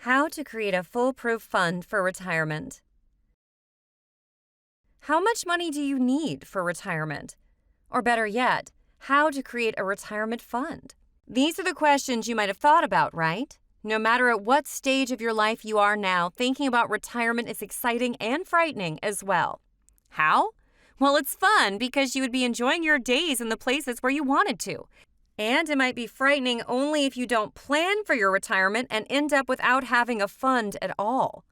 How to create a foolproof fund for retirement. How much money do you need for retirement? Or better yet, how to create a retirement fund? These are the questions you might have thought about, right? No matter at what stage of your life you are now, thinking about retirement is exciting and frightening as well. How? Well, it's fun because you would be enjoying your days in the places where you wanted to. And it might be frightening only if you don't plan for your retirement and end up without having a fund at all.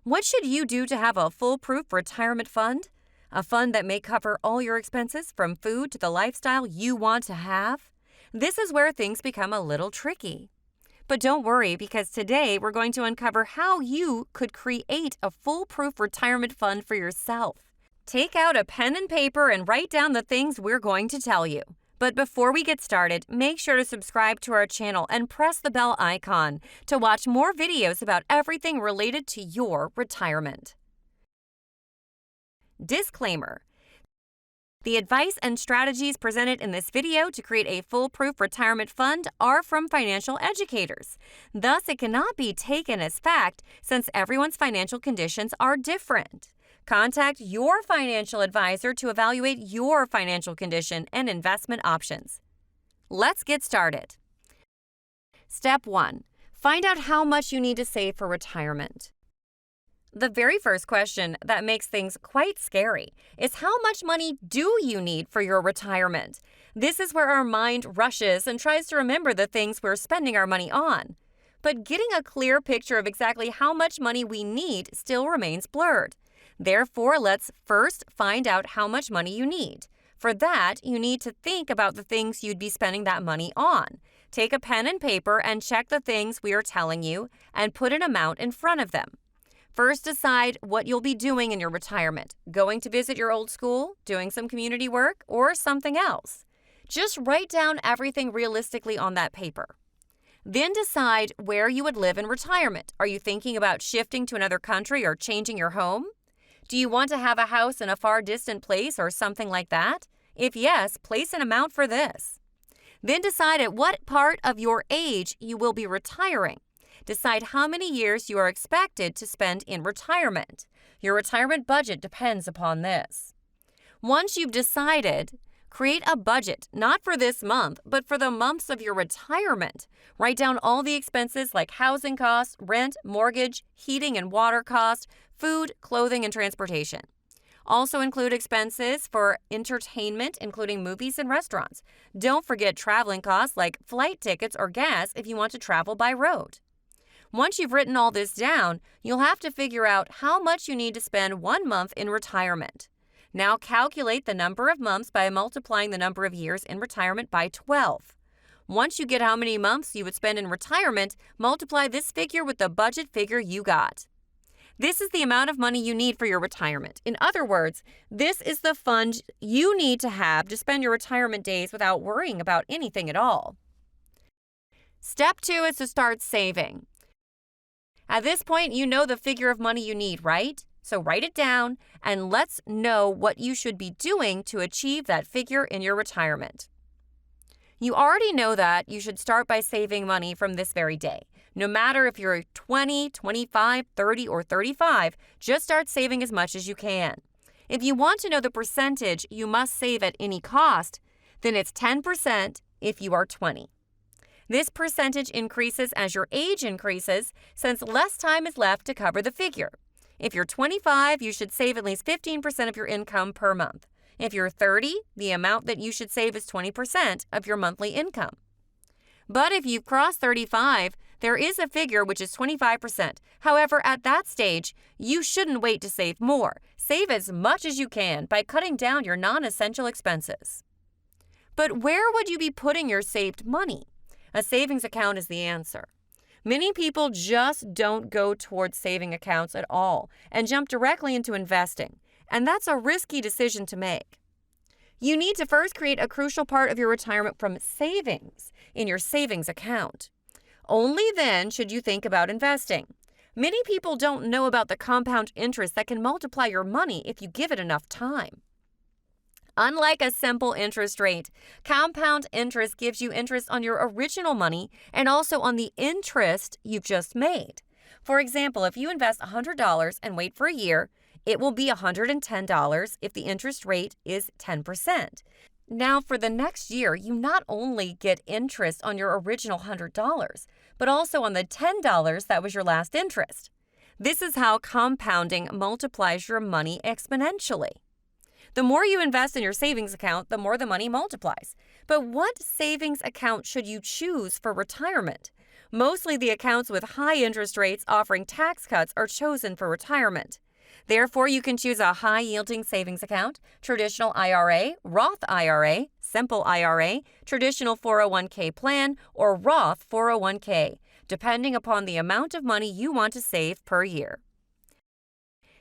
What should you do to have a foolproof retirement fund? A fund that may cover all your expenses from food to the lifestyle you want to have? This is where things become a little tricky. But don't worry, because today we're going to uncover how you could create a foolproof retirement fund for yourself. Take out a pen and paper and write down the things we're going to tell you. But before we get started, make sure to subscribe to our channel and press the bell icon to watch more videos about everything related to your retirement. Disclaimer: the advice and strategies presented in this video to create a foolproof retirement fund are from financial educators. Thus, it cannot be taken as fact since everyone's financial conditions are different. Contact your financial advisor to evaluate your financial condition and investment options. Let's get started. Step 1. Find out how much you need to save for retirement. The very first question that makes things quite scary is how much money do you need for your retirement? This is where our mind rushes and tries to remember the things we're spending our money on. But getting a clear picture of exactly how much money we need still remains blurred. Therefore, let's first find out how much money you need. For that, you need to think about the things you'd be spending that money on. Take a pen and paper and check the things we are telling you and put an amount in front of them. First, decide what you'll be doing in your retirement. Going to visit your old school, doing some community work, or something else. Just write down everything realistically on that paper. Then decide where you would live in retirement. Are you thinking about shifting to another country or changing your home? Do you want to have a house in a far distant place or something like that? If yes, place an amount for this. Then decide at what part of your age you will be retiring. Decide how many years you are expected to spend in retirement. Your retirement budget depends upon this. Once you've decided, create a budget, not for this month, but for the months of your retirement. Write down all the expenses like housing costs, rent, mortgage, heating and water costs, food, clothing, and transportation. Also include expenses for entertainment, including movies and restaurants. Don't forget traveling costs like flight tickets or gas if you want to travel by road. Once you've written all this down, you'll have to figure out how much you need to spend 1 month in retirement. Now calculate the number of months by multiplying the number of years in retirement by 12. Once you get how many months you would spend in retirement, multiply this figure with the budget figure you got. This is the amount of money you need for your retirement. In other words, this is the fund you need to have to spend your retirement days without worrying about anything at all. Step 2 is to start saving. At this point, you know the figure of money you need, right? So write it down and let's know what you should be doing to achieve that figure in your retirement. You already know that you should start by saving money from this very day. No matter if you're 20, 25, 30, or 35, just start saving as much as you can. If you want to know the percentage you must save at any cost, then it's 10% if you are 20. This percentage increases as your age increases, since less time is left to cover the figure. If you're 25, you should save at least 15% of your income per month. If you're 30, the amount that you should save is 20% of your monthly income. But if you've crossed 35, there is a figure which is 25%. However, at that stage, you shouldn't wait to save more. Save as much as you can by cutting down your non-essential expenses. But where would you be putting your saved money? A savings account is the answer. Many people just don't go towards saving accounts at all and jump directly into investing, and that's a risky decision to make. You need to first create a crucial part of your retirement from savings in your savings account. Only then should you think about investing. Many people don't know about the compound interest that can multiply your money if you give it enough time. Unlike a simple interest rate, compound interest gives you interest on your original money and also on the interest you've just made. For example, if you invest $100 and wait for a year, it will be $110 if the interest rate is 10%. Now, for the next year, you not only get interest on your original $100, but also on the $10 that was your last interest. This is how compounding multiplies your money exponentially. The more you invest in your savings account, the more the money multiplies. But what savings account should you choose for retirement? Mostly the accounts with high interest rates offering tax cuts are chosen for retirement. Therefore, you can choose a high-yielding savings account, traditional IRA, Roth IRA, simple IRA, traditional 401k plan, or Roth 401k, depending upon the amount of money you want to save per year.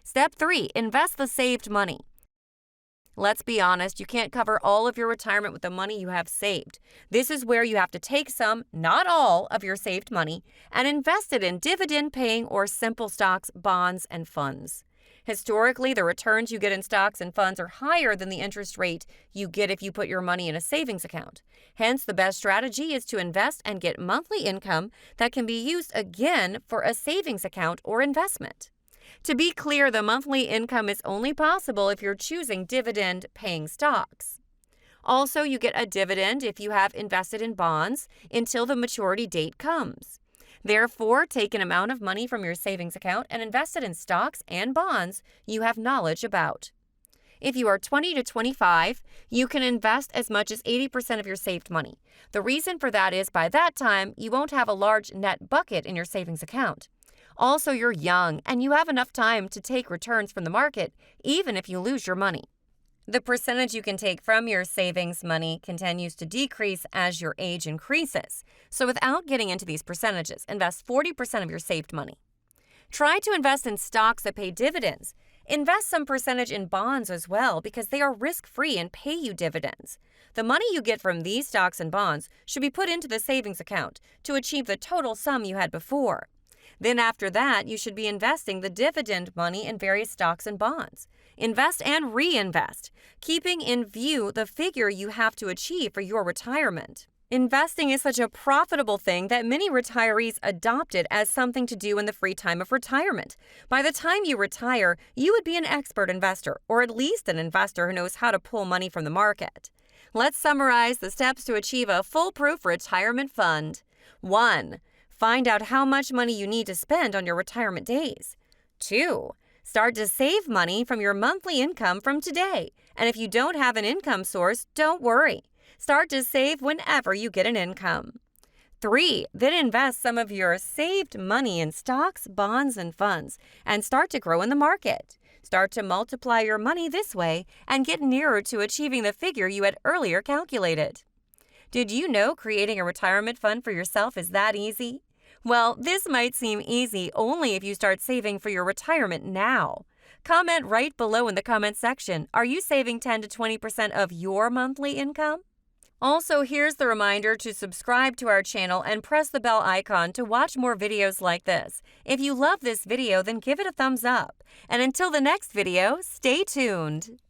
Step 3. Invest the saved money. Let's be honest, you can't cover all of your retirement with the money you have saved. This is where you have to take some, not all, of your saved money and invest it in dividend-paying or simple stocks, bonds, and funds. Historically, the returns you get in stocks and funds are higher than the interest rate you get if you put your money in a savings account. Hence, the best strategy is to invest and get monthly income that can be used again for a savings account or investment. To be clear, the monthly income is only possible if you're choosing dividend-paying stocks. Also, you get a dividend if you have invested in bonds until the maturity date comes. Therefore, take an amount of money from your savings account and invest it in stocks and bonds you have knowledge about. If you are 20 to 25, you can invest as much as 80% of your saved money. The reason for that is by that time, you won't have a large net bucket in your savings account. Also, you're young and you have enough time to take returns from the market, even if you lose your money. The percentage you can take from your savings money continues to decrease as your age increases. So without getting into these percentages, invest 40% of your saved money. Try to invest in stocks that pay dividends. Invest some percentage in bonds as well because they are risk-free and pay you dividends. The money you get from these stocks and bonds should be put into the savings account to achieve the total sum you had before. Then after that, you should be investing the dividend money in various stocks and bonds. Invest and reinvest, keeping in view the figure you have to achieve for your retirement. Investing is such a profitable thing that many retirees adopt it as something to do in the free time of retirement. By the time you retire, you would be an expert investor, or at least an investor who knows how to pull money from the market. Let's summarize the steps to achieve a foolproof retirement fund. 1. Find out how much money you need to spend on your retirement days. 2. Start to save money from your monthly income from today. And if you don't have an income source, don't worry. Start to save whenever you get an income. 3. Then invest some of your saved money in stocks, bonds, and funds, and start to grow in the market. Start to multiply your money this way and get nearer to achieving the figure you had earlier calculated. Did you know creating a retirement fund for yourself is that easy? Well, this might seem easy only if you start saving for your retirement now. Comment right below in the comment section. Are you saving 10 to 20% of your monthly income? Also, here's the reminder to subscribe to our channel and press the bell icon to watch more videos like this. If you love this video, then give it a thumbs up. And until the next video, stay tuned.